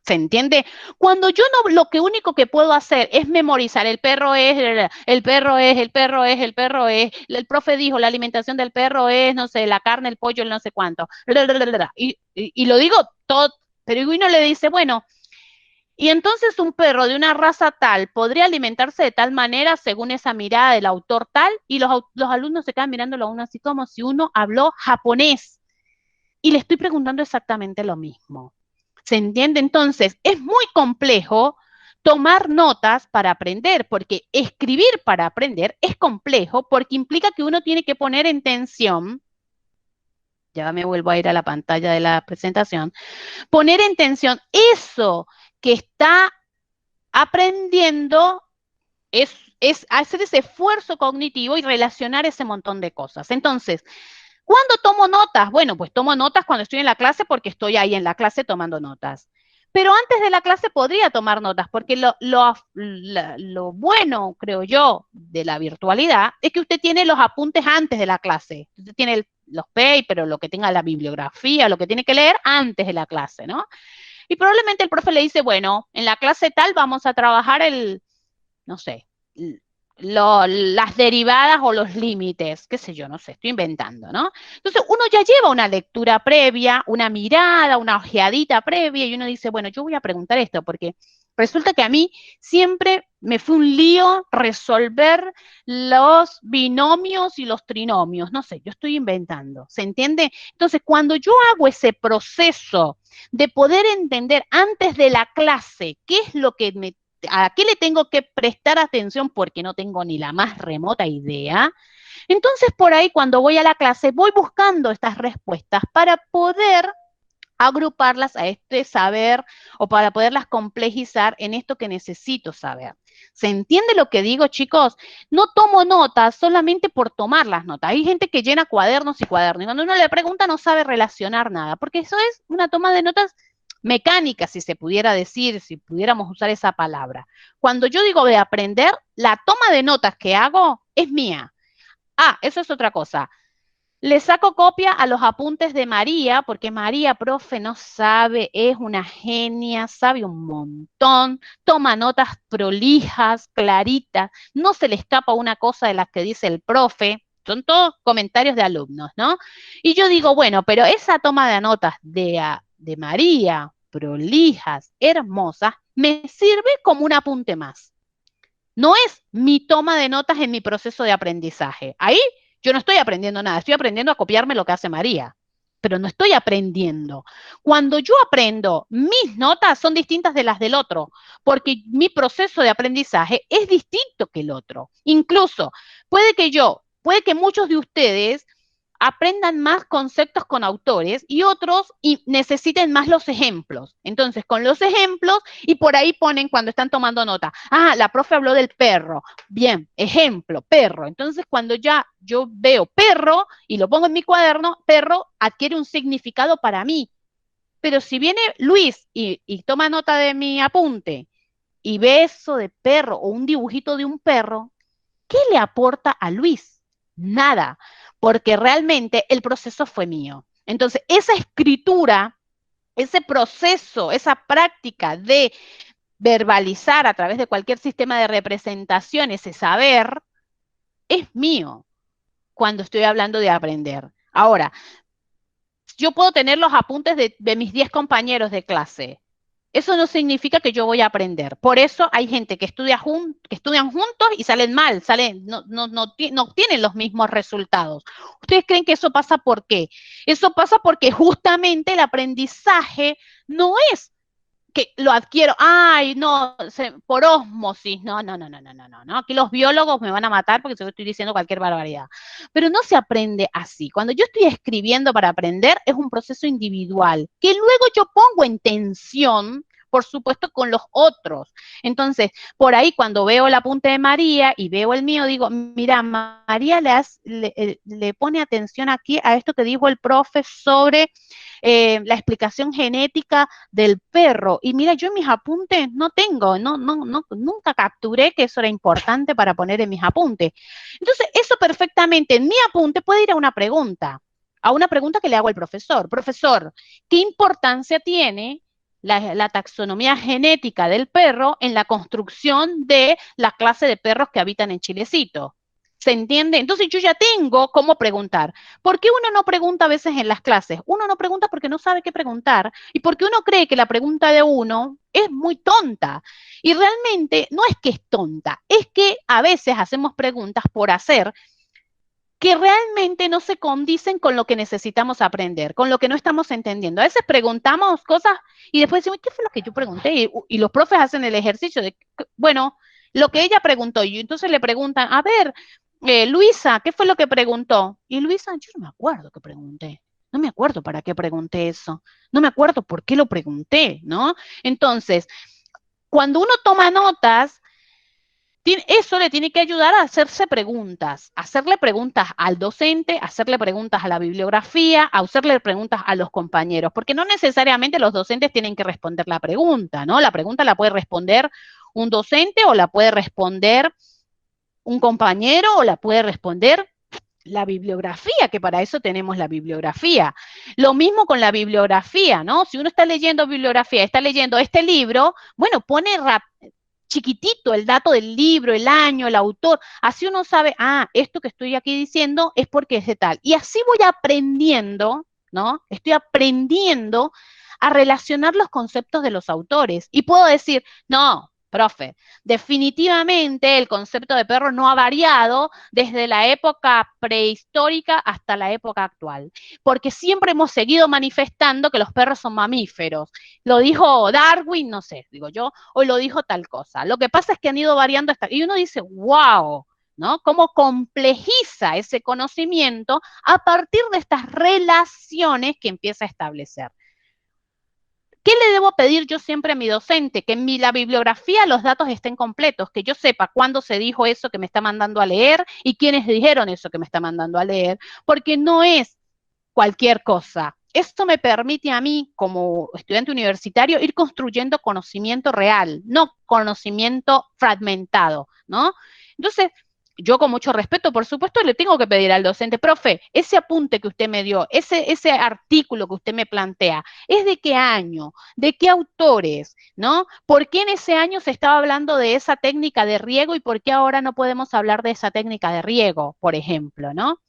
¿Se entiende? Cuando yo no, lo que único que puedo hacer es memorizar, el perro es, el perro es, el perro es, el perro es, el profe dijo, la alimentación del perro es, no sé, la carne, el pollo, el no sé cuánto, y lo digo todo, pero uno le dice, bueno, y entonces un perro de una raza tal podría alimentarse de tal manera según esa mirada del autor tal, y los alumnos se quedan mirándolo a uno así como si uno habló japonés. Y le estoy preguntando exactamente lo mismo. ¿Se entiende? Entonces, es muy complejo tomar notas para aprender, porque escribir para aprender es complejo porque implica que uno tiene que poner en tensión, ya me vuelvo a ir a la pantalla de la presentación, poner en tensión eso que está aprendiendo es hacer ese esfuerzo cognitivo y relacionar ese montón de cosas. Entonces, ¿cuándo tomo notas? Bueno, pues tomo notas cuando estoy en la clase porque estoy ahí en la clase tomando notas. Pero antes de la clase podría tomar notas, porque lo bueno, creo yo, de la virtualidad es que usted tiene los apuntes antes de la clase. Usted tiene los papers, o lo que tenga la bibliografía, lo que tiene que leer antes de la clase, ¿no? Y probablemente el profe le dice, bueno, en la clase tal vamos a trabajar no sé, las derivadas o los límites, qué sé yo, no sé, estoy inventando, ¿no? Entonces uno ya lleva una lectura previa, una mirada, una ojeadita previa, y uno dice, bueno, yo voy a preguntar esto, porque Resulta que a mí siempre me fue un lío resolver los binomios y los trinomios. No sé, yo estoy inventando, ¿se entiende? Entonces, cuando yo hago ese proceso de poder entender antes de la clase qué es lo que a qué le tengo que prestar atención porque no tengo ni la más remota idea, entonces por ahí cuando voy a la clase voy buscando estas respuestas para poder agruparlas a este saber o para poderlas complejizar en esto que necesito saber. ¿Se entiende lo que digo, chicos? No tomo notas solamente por tomar las notas. Hay gente que llena cuadernos y cuadernos y cuando uno le pregunta no sabe relacionar nada, porque eso es una toma de notas mecánica, si se pudiera decir, si pudiéramos usar esa palabra. Cuando yo digo de aprender, la toma de notas que hago es mía. Ah, eso es otra cosa. Le saco copia a los apuntes de María, porque María, profe, no sabe, es una genia, sabe un montón, toma notas prolijas, claritas, no se le escapa una cosa de las que dice el profe, son todos comentarios de alumnos, ¿no? Y yo digo, bueno, pero esa toma de notas de María, prolijas, hermosas, me sirve como un apunte más. No es mi toma de notas en mi proceso de aprendizaje. Ahí yo no estoy aprendiendo nada, estoy aprendiendo a copiarme lo que hace María, pero no estoy aprendiendo. Cuando yo aprendo, mis notas son distintas de las del otro, porque mi proceso de aprendizaje es distinto que el otro. Incluso puede que muchos de ustedes aprendan más conceptos con autores y otros y necesiten más los ejemplos. Entonces, con los ejemplos y por ahí ponen cuando están tomando nota, ah, la profe habló del perro. Bien, ejemplo, perro. Entonces, cuando ya yo veo perro y lo pongo en mi cuaderno, perro adquiere un significado para mí. Pero si viene Luis y toma nota de mi apunte y ve eso de perro o un dibujito de un perro, ¿qué le aporta a Luis? Nada, porque realmente el proceso fue mío. Entonces, esa escritura, ese proceso, esa práctica de verbalizar a través de cualquier sistema de representación ese saber, es mío cuando estoy hablando de aprender. Ahora, yo puedo tener los apuntes de mis 10 compañeros de clase. Eso no significa que yo voy a aprender. Por eso hay gente que, que estudian juntos y salen mal, no obtienen los mismos resultados. ¿Ustedes creen que eso pasa por qué? Eso pasa porque justamente el aprendizaje no es que lo adquiero, ay, no, por ósmosis, no. Aquí los biólogos me van a matar porque yo estoy diciendo cualquier barbaridad. Pero no se aprende así. Cuando yo estoy escribiendo para aprender, es un proceso individual, que luego yo pongo en tensión, por supuesto, con los otros. Entonces, por ahí cuando veo el apunte de María y veo el mío, digo, mira, María le pone atención aquí a esto que dijo el profe sobre la explicación genética del perro. Y mira, yo en mis apuntes no tengo, nunca capturé que eso era importante para poner en mis apuntes. Entonces, eso perfectamente en mi apunte puede ir a una pregunta que le hago al profesor. Profesor, ¿qué importancia tiene la taxonomía genética del perro en la construcción de la clase de perros que habitan en Chilecito? ¿Se entiende? Entonces yo ya tengo cómo preguntar. ¿Por qué uno no pregunta a veces en las clases? Uno no pregunta porque no sabe qué preguntar y porque uno cree que la pregunta de uno es muy tonta. Y realmente no es que es tonta, es que a veces hacemos preguntas por hacer que realmente no se condicen con lo que necesitamos aprender, con lo que no estamos entendiendo. A veces preguntamos cosas y después decimos, ¿qué fue lo que yo pregunté? Y los profes hacen el ejercicio de, bueno, lo que ella preguntó, y entonces le preguntan, a ver, Luisa, ¿qué fue lo que preguntó? Y Luisa, yo no me acuerdo qué pregunté. No me acuerdo para qué pregunté eso. No me acuerdo por qué lo pregunté, ¿no? Entonces, cuando uno toma notas, eso le tiene que ayudar a hacerse preguntas, hacerle preguntas al docente, hacerle preguntas a la bibliografía, a hacerle preguntas a los compañeros, porque no necesariamente los docentes tienen que responder la pregunta, ¿no? La pregunta la puede responder un docente o la puede responder un compañero o la puede responder la bibliografía, que para eso tenemos la bibliografía. Lo mismo con la bibliografía, ¿no? Si uno está leyendo bibliografía, está leyendo este libro, bueno, pone chiquitito el dato del libro, el año, el autor, así uno sabe, ah, esto que estoy aquí diciendo es porque es de tal. Y así voy aprendiendo, ¿no? Estoy aprendiendo a relacionar los conceptos de los autores. Y puedo decir, no, profe, definitivamente el concepto de perro no ha variado desde la época prehistórica hasta la época actual, porque siempre hemos seguido manifestando que los perros son mamíferos. Lo dijo Darwin, no sé, digo yo, o lo dijo tal cosa. Lo que pasa es que han ido variando hasta, y uno dice, wow, ¿no? Cómo complejiza ese conocimiento a partir de estas relaciones que empieza a establecer. ¿Qué le debo pedir yo siempre a mi docente? Que en la bibliografía los datos estén completos, que yo sepa cuándo se dijo eso que me está mandando a leer y quiénes dijeron eso que me está mandando a leer, porque no es cualquier cosa. Esto me permite a mí, como estudiante universitario, ir construyendo conocimiento real, no conocimiento fragmentado, ¿no? Entonces, yo con mucho respeto, por supuesto, le tengo que pedir al docente, profe, ese apunte que usted me dio, ese artículo que usted me plantea, ¿es de qué año? ¿De qué autores? ¿No? ¿Por qué en ese año se estaba hablando de esa técnica de riego y por qué ahora no podemos hablar de esa técnica de riego, por ejemplo, ¿no?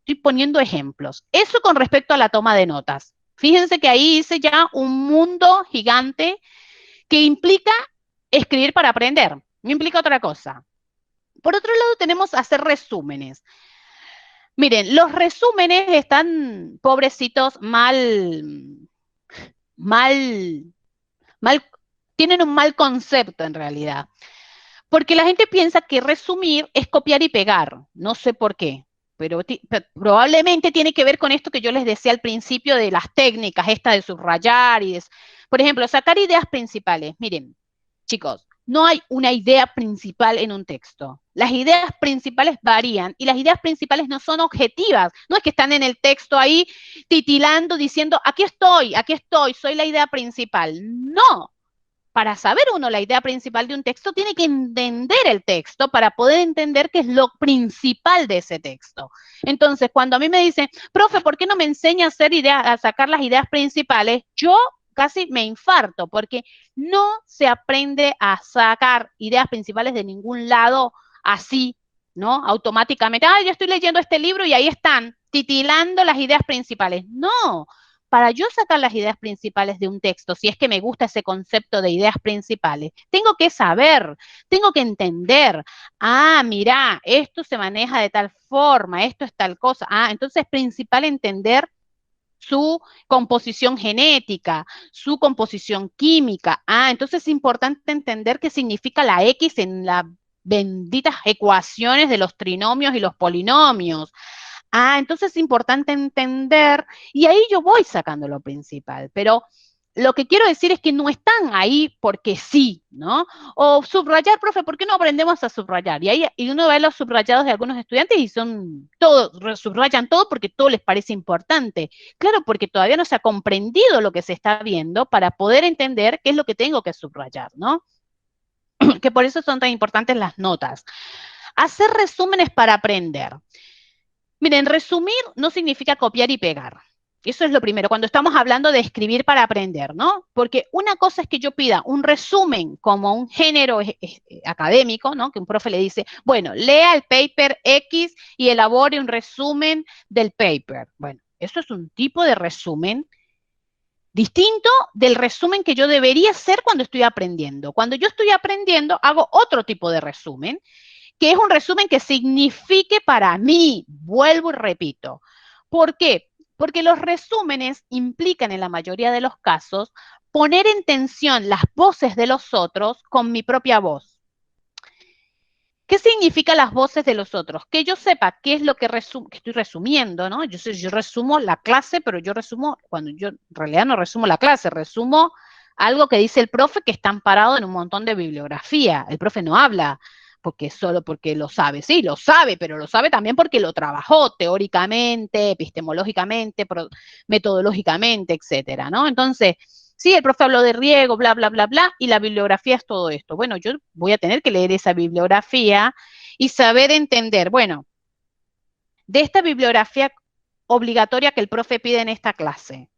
Estoy poniendo ejemplos. Eso con respecto a la toma de notas. Fíjense que ahí hice ya un mundo gigante que implica escribir para aprender, no implica otra cosa. Por otro lado, tenemos hacer resúmenes. Miren, los resúmenes están, pobrecitos, mal, mal, tienen un mal concepto en realidad. Porque la gente piensa que resumir es copiar y pegar. No sé por qué, pero probablemente tiene que ver con esto que yo les decía al principio de las técnicas, esta de subrayar y por ejemplo, sacar ideas principales. Miren, chicos, no hay una idea principal en un texto. Las ideas principales varían y las ideas principales no son objetivas. No es que están en el texto ahí titilando, diciendo, aquí estoy, soy la idea principal. No, para saber uno la idea principal de un texto, tiene que entender el texto para poder entender qué es lo principal de ese texto. Entonces, cuando a mí me dicen, profe, ¿por qué no me enseña a hacer ideas, a sacar las ideas principales? Yo casi me infarto, porque no se aprende a sacar ideas principales de ningún lado así, ¿no? Automáticamente, yo estoy leyendo este libro y ahí están, titilando las ideas principales. No, para yo sacar las ideas principales de un texto, si es que me gusta ese concepto de ideas principales, tengo que saber, tengo que entender, mira, esto se maneja de tal forma, esto es tal cosa, entonces es principal entender su composición genética, su composición química, entonces es importante entender qué significa la X en las benditas ecuaciones de los trinomios y los polinomios. Entonces es importante entender, y ahí yo voy sacando lo principal, pero lo que quiero decir es que no están ahí porque sí, ¿no? O subrayar, profe, ¿por qué no aprendemos a subrayar? Y ahí y uno ve los subrayados de algunos estudiantes y son todos, subrayan todo porque todo les parece importante. Claro, porque todavía no se ha comprendido lo que se está viendo para poder entender qué es lo que tengo que subrayar, ¿no? Que por eso son tan importantes las notas. Hacer resúmenes para aprender. Miren, resumir no significa copiar y pegar. Eso es lo primero, cuando estamos hablando de escribir para aprender, ¿no? Porque una cosa es que yo pida un resumen como un género académico, ¿no? Que un profe le dice, bueno, lea el paper X y elabore un resumen del paper. Bueno, eso es un tipo de resumen distinto del resumen que yo debería hacer cuando estoy aprendiendo. Cuando yo estoy aprendiendo, hago otro tipo de resumen que es un resumen que signifique para mí, vuelvo y repito. ¿Por qué? Porque los resúmenes implican en la mayoría de los casos poner en tensión las voces de los otros con mi propia voz. ¿Qué significa las voces de los otros? Que yo sepa qué es lo que estoy resumiendo, ¿no? Yo resumo la clase, pero yo resumo, cuando yo en realidad no resumo la clase, resumo algo que dice el profe que está amparado en un montón de bibliografía. El profe no habla porque solo porque lo sabe, sí, lo sabe, pero lo sabe también porque lo trabajó teóricamente, epistemológicamente, metodológicamente, etcétera, ¿no? Entonces, sí, el profe habló de riego, bla, bla, bla, bla, y la bibliografía es todo esto. Bueno, yo voy a tener que leer esa bibliografía y saber entender, bueno, de esta bibliografía obligatoria que el profe pide en esta clase,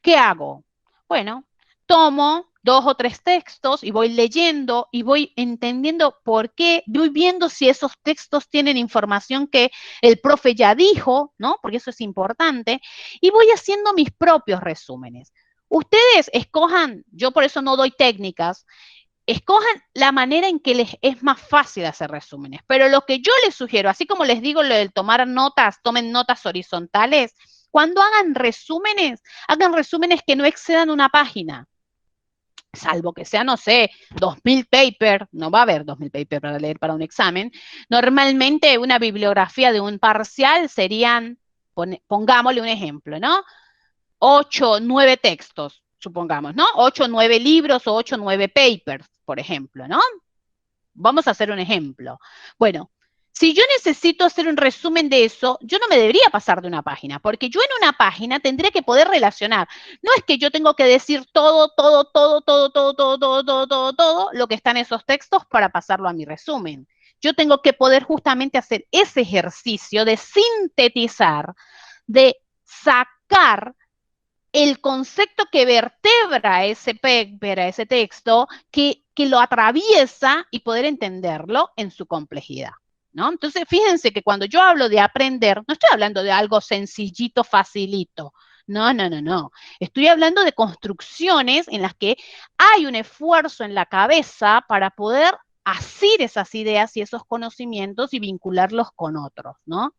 ¿qué hago? Bueno, tomo 2 o 3 textos y voy leyendo y voy entendiendo por qué, voy viendo si esos textos tienen información que el profe ya dijo, ¿no? Porque eso es importante, y voy haciendo mis propios resúmenes. Ustedes escojan, yo por eso no doy técnicas, escojan la manera en que les es más fácil hacer resúmenes. Pero lo que yo les sugiero, así como les digo lo del tomar notas, tomen notas horizontales, cuando hagan resúmenes que no excedan una página. Salvo que sea, no sé, 2000 papers, no va a haber 2000 papers para leer para un examen. Normalmente una bibliografía de un parcial serían, pongámosle un ejemplo, ¿no? 8, 9 textos, supongamos, ¿no? 8, 9 libros o 8, 9 papers, por ejemplo, ¿no? Vamos a hacer un ejemplo. Bueno, si yo necesito hacer un resumen de eso, yo no me debería pasar de una página, porque yo en una página tendría que poder relacionar. No es que yo tengo que decir todo lo que está en esos textos para pasarlo a mi resumen. Yo tengo que poder justamente hacer ese ejercicio de sintetizar, de sacar el concepto que vertebra ese paper, ese texto, que lo atraviesa y poder entenderlo en su complejidad, ¿no? Entonces, fíjense que cuando yo hablo de aprender, no estoy hablando de algo sencillito, facilito. No, no, no, no. Estoy hablando de construcciones en las que hay un esfuerzo en la cabeza para poder asir esas ideas y esos conocimientos y vincularlos con otros, ¿no?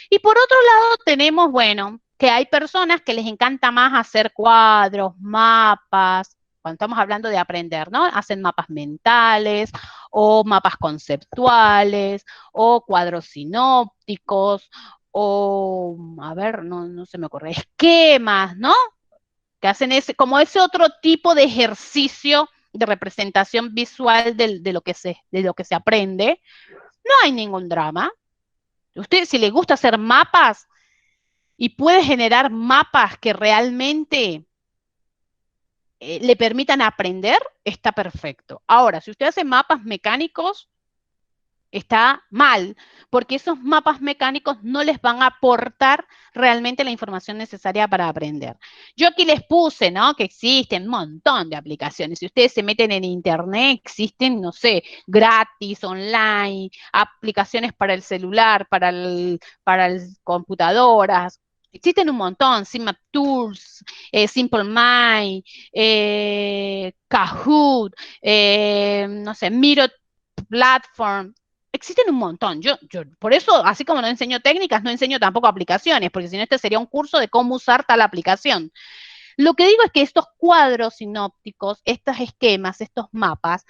Y por otro lado tenemos, bueno, que hay personas que les encanta más hacer cuadros, mapas, cuando estamos hablando de aprender, ¿no? Hacen mapas mentales o mapas conceptuales o cuadros sinópticos o, a ver, no se me ocurre, esquemas, ¿no? Que hacen como ese otro tipo de ejercicio de representación visual de lo que se aprende. No hay ningún drama. Usted, si le gusta hacer mapas y puede generar mapas que realmente le permitan aprender, está perfecto. Ahora, si usted hace mapas mecánicos, está mal, porque esos mapas mecánicos no les van a aportar realmente la información necesaria para aprender. Yo aquí les puse, ¿no? Que existen un montón de aplicaciones. Si ustedes se meten en internet, existen, no sé, gratis, online, aplicaciones para el celular, para computadoras. Existen un montón, Simmap Tools, Simple Mind, Kahoot, no sé, Miro Platform, existen un montón. Yo, por eso, así como no enseño técnicas, no enseño tampoco aplicaciones, porque si no, este sería un curso de cómo usar tal aplicación. Lo que digo es que estos cuadros sinópticos, estos esquemas, estos mapas,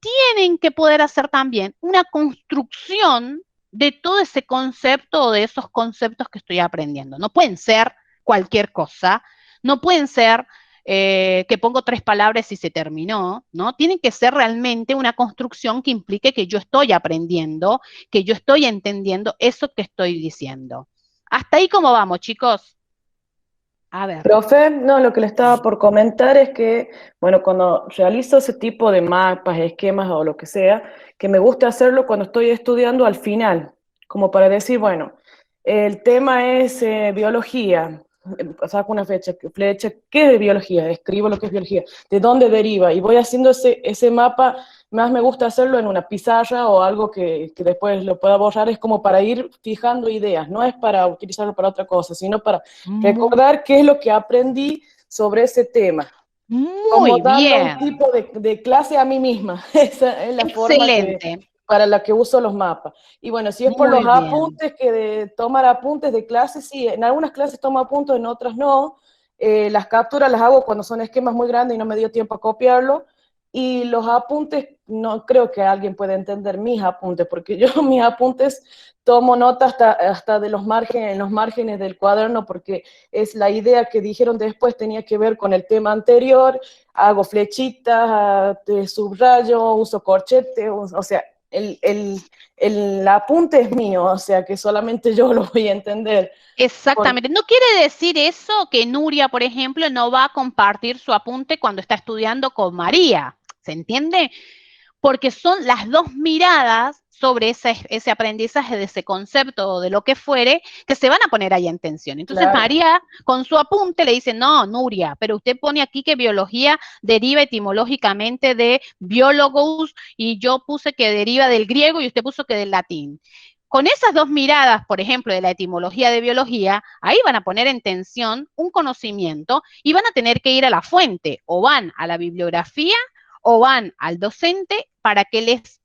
tienen que poder hacer también una construcción de todo ese concepto o de esos conceptos que estoy aprendiendo. No pueden ser cualquier cosa, no pueden ser que pongo 3 palabras y se terminó, ¿no? Tienen que ser realmente una construcción que implique que yo estoy aprendiendo, que yo estoy entendiendo eso que estoy diciendo. Hasta ahí, ¿cómo vamos, chicos? A ver. Profe, no, lo que le estaba por comentar es que, bueno, cuando realizo ese tipo de mapas, esquemas o lo que sea, que me gusta hacerlo cuando estoy estudiando al final, como para decir, bueno, el tema es biología, saco una flecha, ¿qué es biología? Escribo lo que es biología, ¿de dónde deriva? Y voy haciendo ese mapa, más me gusta hacerlo en una pizarra o algo que después lo pueda borrar, es como para ir fijando ideas, no es para utilizarlo para otra cosa, sino para Muy, recordar qué es lo que aprendí sobre ese tema, como muy dando un bien. tipo de clase a mí misma. Esa es la forma Excelente. para la que uso los mapas. Y bueno, si es por los Muy bien. apuntes, que de tomar apuntes de clases, sí, en algunas clases tomo apuntes, en otras no. Las capturas las hago cuando son esquemas muy grandes y no me dio tiempo a copiarlo. Y los apuntes, no creo que alguien pueda entender mis apuntes, porque yo mis apuntes tomo nota hasta de los márgenes del cuaderno, porque es la idea que dijeron después, tenía que ver con el tema anterior, hago flechitas, subrayo, uso corchete, o sea, el apunte es mío, o sea, que solamente yo lo voy a entender. Por, Exactamente. No quiere decir eso que Nuria, por ejemplo, no va a compartir su apunte cuando está estudiando con María. ¿Se entiende? Porque son las dos miradas sobre ese aprendizaje de ese concepto o de lo que fuere, que se van a poner ahí en tensión. Entonces claro. María, con su apunte, le dice, no, Nuria, pero usted pone aquí que biología deriva etimológicamente de biólogos y yo puse que deriva del griego y usted puso que del latín. con esas dos miradas, por ejemplo, de la etimología de biología, ahí van a poner en tensión un conocimiento y van a tener que ir a la fuente, o van a la bibliografía o van al docente para que les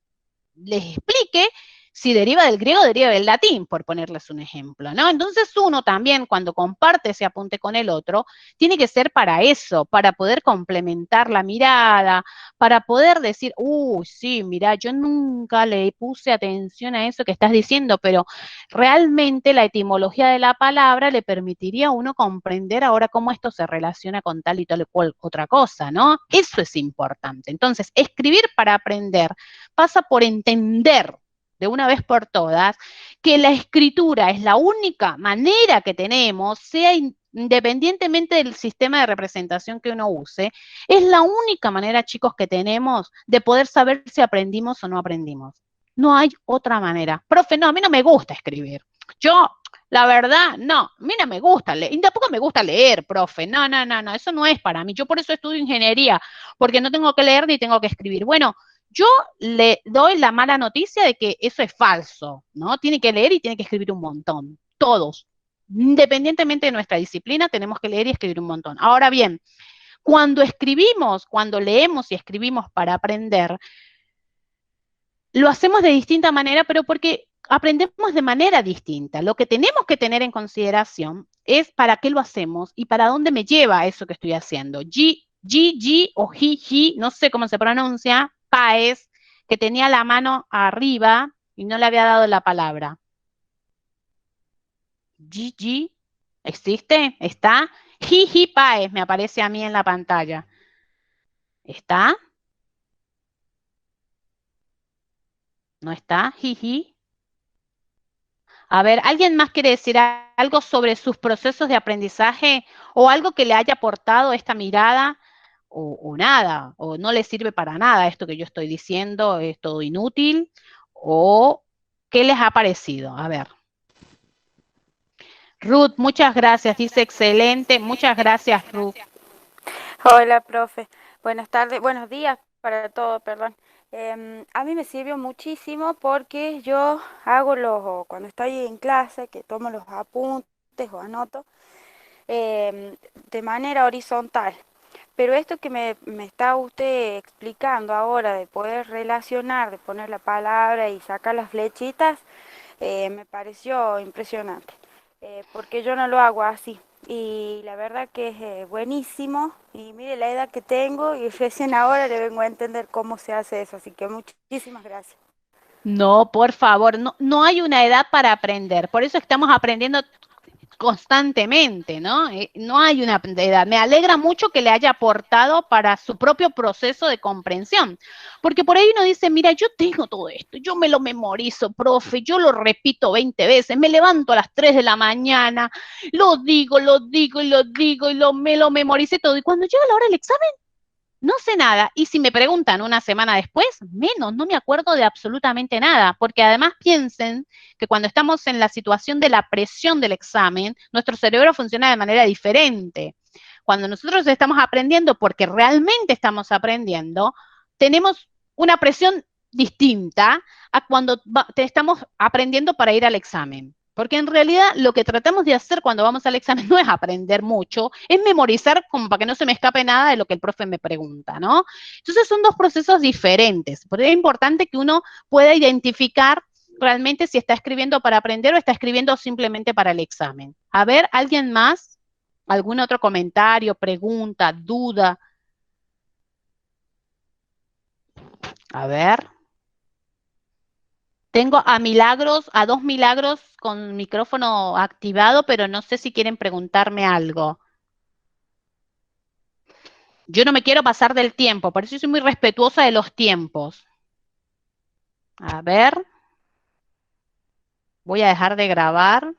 explique si deriva del griego o deriva del latín, por ponerles un ejemplo, ¿no? Entonces uno también, cuando comparte ese apunte con el otro, tiene que ser para eso, para poder complementar la mirada, para poder decir, sí, mira, yo nunca le puse atención a eso que estás diciendo, pero realmente la etimología de la palabra le permitiría a uno comprender ahora cómo esto se relaciona con tal y tal y cual otra cosa, ¿no? Eso es importante. Entonces, escribir para aprender pasa por entender de una vez por todas que la escritura es la única manera que tenemos, sea independientemente del sistema de representación que uno use, es la única manera, chicos, que tenemos de poder saber si aprendimos o no aprendimos. No hay otra manera. Profe, no, a mí no me gusta escribir. Yo, la verdad, no, a mí no me gusta leer, y tampoco me gusta leer, profe, no, no, no, no, eso no es para mí. Yo por eso estudio ingeniería, porque no tengo que leer ni tengo que escribir. Bueno, yo le doy la mala noticia de que eso es falso, ¿no? Tiene que leer y tiene que escribir un montón, todos. Independientemente de nuestra disciplina, tenemos que leer y escribir un montón. Ahora bien, cuando escribimos, cuando leemos y escribimos para aprender, lo hacemos de distinta manera, pero porque aprendemos de manera distinta. Lo que tenemos que tener en consideración es para qué lo hacemos y para dónde me lleva eso que estoy haciendo. G o Ji, no sé cómo se pronuncia, Páez, que tenía la mano arriba y no le había dado la palabra. G, ¿existe? ¿Está? Ji Páez me aparece a mí en la pantalla. ¿Está? ¿No está? Ji. A ver, ¿alguien más quiere decir algo sobre sus procesos de aprendizaje o algo que le haya aportado esta mirada o nada, o no le sirve para nada esto que yo estoy diciendo, es todo inútil o qué les ha parecido? A ver. Ruth, muchas gracias, dice excelente, muchas gracias, Ruth. Hola, profe. Buenas tardes, buenos días para todos, perdón. A mí me sirvió muchísimo porque yo hago cuando estoy en clase, que tomo los apuntes o anoto, de manera horizontal. Pero esto que me está usted explicando ahora, de poder relacionar, de poner la palabra y sacar las flechitas, me pareció impresionante, porque yo no lo hago así. Y la verdad que es buenísimo. Y mire la edad que tengo y recién ahora le vengo a entender cómo se hace eso. Así que muchísimas gracias. No, por favor, no, no hay una edad para aprender, por eso estamos aprendiendo constantemente, ¿no? No hay una edad. Me alegra mucho que le haya aportado para su propio proceso de comprensión, porque por ahí uno dice, mira, yo tengo todo esto, yo me lo memorizo, profe, yo lo repito 20 veces, me levanto a las 3 de la mañana, lo digo, me lo memoricé todo, y cuando llega la hora del examen, no sé nada. Y si me preguntan una semana después, menos, no me acuerdo de absolutamente nada, porque además piensen que cuando estamos en la situación de la presión del examen, nuestro cerebro funciona de manera diferente. Cuando nosotros estamos aprendiendo, porque realmente estamos aprendiendo, tenemos una presión distinta a cuando estamos aprendiendo para ir al examen. Porque en realidad lo que tratamos de hacer cuando vamos al examen no es aprender mucho, es memorizar como para que no se me escape nada de lo que el profe me pregunta, ¿no? Entonces son dos procesos diferentes. Por eso es importante que uno pueda identificar realmente si está escribiendo para aprender o está escribiendo simplemente para el examen. A ver, ¿alguien más? ¿Algún otro comentario, pregunta, duda? A ver. Tengo a Milagros, a dos Milagros con micrófono activado, pero no sé si quieren preguntarme algo. Yo no me quiero pasar del tiempo, por eso soy muy respetuosa de los tiempos. A ver. Voy a dejar de grabar.